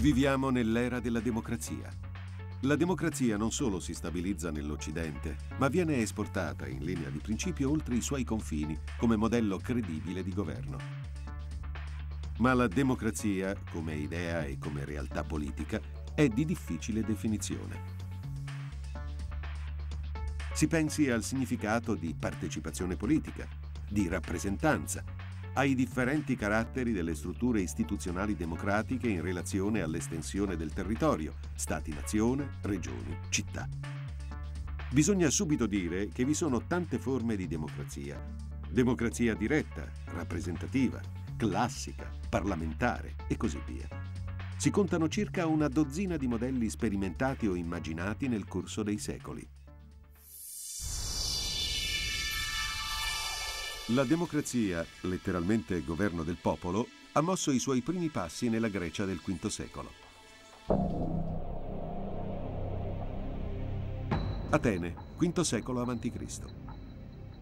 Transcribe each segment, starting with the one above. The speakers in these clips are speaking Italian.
Viviamo nell'era della democrazia. La democrazia non solo si stabilizza nell'Occidente, ma viene esportata in linea di principio oltre i suoi confini come modello credibile di governo. Ma la democrazia, come idea e come realtà politica, è di difficile definizione. Si pensi al significato di partecipazione politica, di rappresentanza, ai differenti caratteri delle strutture istituzionali democratiche in relazione all'estensione del territorio, stati-nazione, regioni, città. Bisogna subito dire che vi sono tante forme di democrazia. Democrazia diretta, rappresentativa, classica, parlamentare e così via. Si contano circa una dozzina di modelli sperimentati o immaginati nel corso dei secoli. La democrazia, letteralmente governo del popolo, ha mosso i suoi primi passi nella Grecia del V secolo. Atene, V secolo a.C.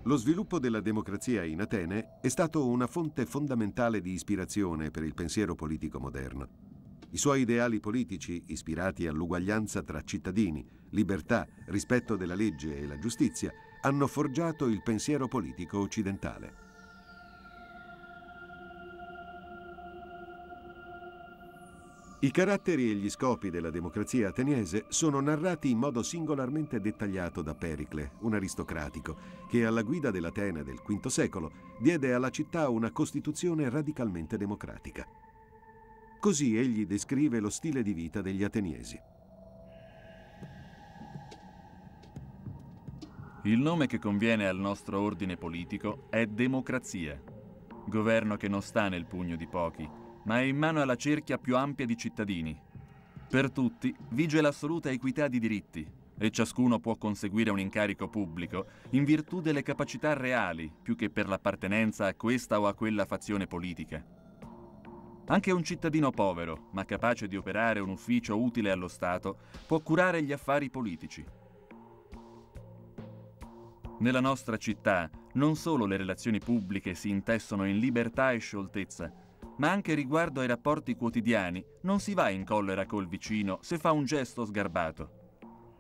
Lo sviluppo della democrazia in Atene è stato una fonte fondamentale di ispirazione per il pensiero politico moderno. I suoi ideali politici, ispirati all'uguaglianza tra cittadini, libertà, rispetto della legge e la giustizia, hanno forgiato il pensiero politico occidentale. I caratteri e gli scopi della democrazia ateniese sono narrati in modo singolarmente dettagliato da Pericle, un aristocratico, che alla guida dell'Atene del V secolo diede alla città una costituzione radicalmente democratica. Così egli descrive lo stile di vita degli ateniesi. Il nome che conviene al nostro ordine politico è democrazia, governo che non sta nel pugno di pochi, ma è in mano alla cerchia più ampia di cittadini. Per tutti vige l'assoluta equità di diritti e ciascuno può conseguire un incarico pubblico in virtù delle capacità reali, più che per l'appartenenza a questa o a quella fazione politica. Anche un cittadino povero, ma capace di operare un ufficio utile allo Stato, può curare gli affari politici. Nella nostra città non solo le relazioni pubbliche si intessono in libertà e scioltezza, ma anche riguardo ai rapporti quotidiani non si va in collera col vicino se fa un gesto sgarbato.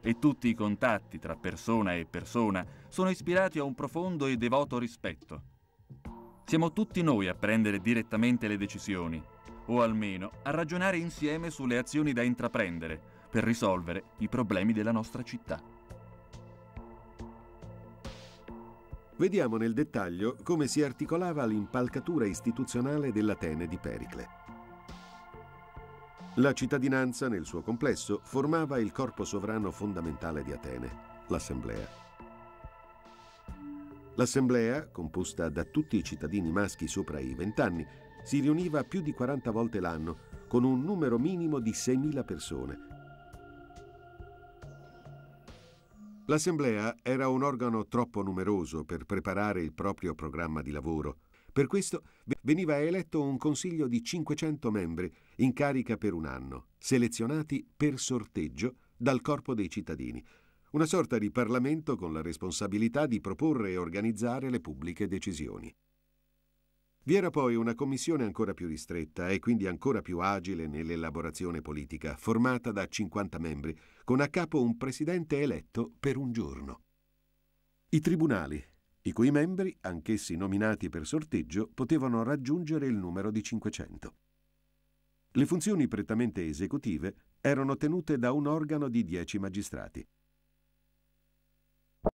E tutti i contatti tra persona e persona sono ispirati a un profondo e devoto rispetto. Siamo tutti noi a prendere direttamente le decisioni, o almeno a ragionare insieme sulle azioni da intraprendere per risolvere i problemi della nostra città. Vediamo nel dettaglio come si articolava l'impalcatura istituzionale dell'Atene di Pericle. La cittadinanza, nel suo complesso, formava il corpo sovrano fondamentale di Atene, l'Assemblea. L'Assemblea, composta da tutti i cittadini maschi sopra i 20 anni, si riuniva più di 40 volte l'anno, con un numero minimo di 6.000 persone. L'Assemblea era un organo troppo numeroso per preparare il proprio programma di lavoro. Per questo veniva eletto un consiglio di 500 membri in carica per un anno, selezionati per sorteggio dal corpo dei cittadini, una sorta di Parlamento con la responsabilità di proporre e organizzare le pubbliche decisioni. Vi era poi una commissione ancora più ristretta e quindi ancora più agile nell'elaborazione politica, formata da 50 membri, con a capo un presidente eletto per un giorno. I tribunali, i cui membri, anch'essi nominati per sorteggio, potevano raggiungere il numero di 500. Le funzioni prettamente esecutive erano tenute da un organo di 10 magistrati.